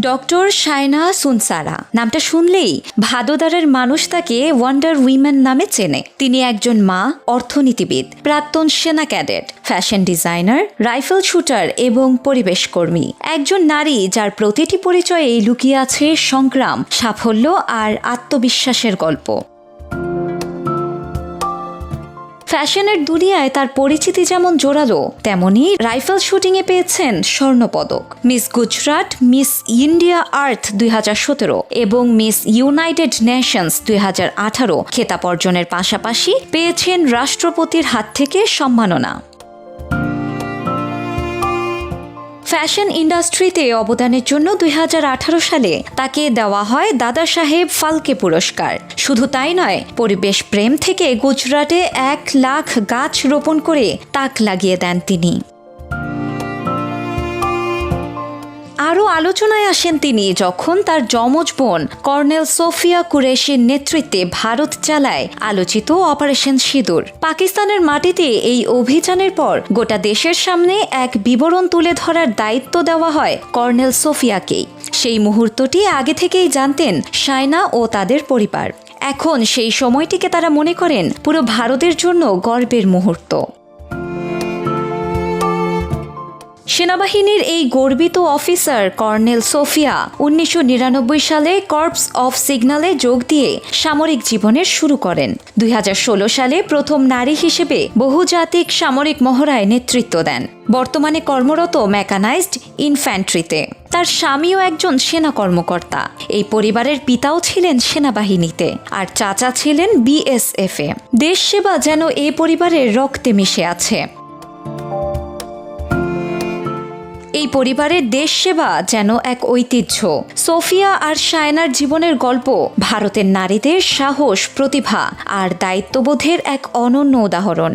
Doctor Shayna সুনসারা নামটা শুনলেই ভাদোদারের মানুষ তাকে ওয়ান্ডার উইমেন নামে চেনে। তিনি একজন মা, অর্থনীতিবিদ, প্রাক্তন সেনা cadet, fashion designer, rifle shooter এবং পরিবেশ কর্মী। একজন নারী যার প্রতিটি পরিচয়ে লুকিয়ে আছে সংগ্রাম, সাফল্য আর আত্মবিশ্বাসের গল্প। ফ্যাশনের দুনিয়ায় তার পরিচিতি যেমন জোরালো, তেমনি রাইফেল শুটিংয়ে পেয়েছেন স্বর্ণপদক। মিস গুজরাট, মিস ইন্ডিয়া আর্থ 2017 এবং মিস ইউনাইটেড নেশনস 2018 খেতাব অর্জনের পাশাপাশি পেয়েছেন রাষ্ট্রপতির হাত থেকে সম্মাননা। ফ্যাশন ইন্ডাস্ট্রিতে অবদানের জন্য 2018 সালে তাকে দেওয়া হয় দাদা সাহেব ফালকে পুরস্কার। শুধু তাই নয়, পরিবেশ প্রেম থেকে গুজরাটে 1 লাখ গাছ রোপণ করে তাক লাগিয়ে দেন তিনি। আরও আলোচনায় আসেন তিনি যখন তার যমজ বোন কর্নেল সোফিয়া কুরেশির নেতৃত্বে ভারত চালায় আলোচিত অপারেশন সিঁদুর। পাকিস্তানের মাটিতে এই অভিযানের পর গোটা দেশের সামনে এক বিবরণ তুলে ধরার দায়িত্ব দেওয়া হয় কর্নেল সোফিয়াকেই। সেই মুহূর্তটি আগে থেকেই জানতেন শায়না ও তাদের পরিবার। এখন সেই সময়টিকে তারা মনে করেন পুরো ভারতের জন্য গর্বের মুহূর্ত। সেনাবাহিনীর এই গর্বিত অফিসার কর্নেল সোফিয়া 1999 সালে কর্পস অফ সিগন্যালে যোগ দিয়ে সামরিক জীবনের শুরু করেন। 2016 সালে প্রথম নারী হিসেবে বহুজাতিক সামরিক মহড়ায় নেতৃত্ব দেন। বর্তমানে কর্মরত মেকানাইজড ইনফ্যান্ট্রিতে। তার স্বামীও একজন সেনা কর্মকর্তা। এই পরিবারের পিতাও ছিলেন সেনাবাহিনীতে আর চাচা ছিলেন বিএসএফে। দেশ সেবা যেন এই পরিবারের রক্তে মিশে আছে। এই পরিবারের দেশ সেবা যেন এক ঐতিহ্য। সোফিয়া আর শায়নার জীবনের গল্প ভারতের নারীদের সাহস, প্রতিভা আর দায়িত্ববোধের এক অনন্য উদাহরণ।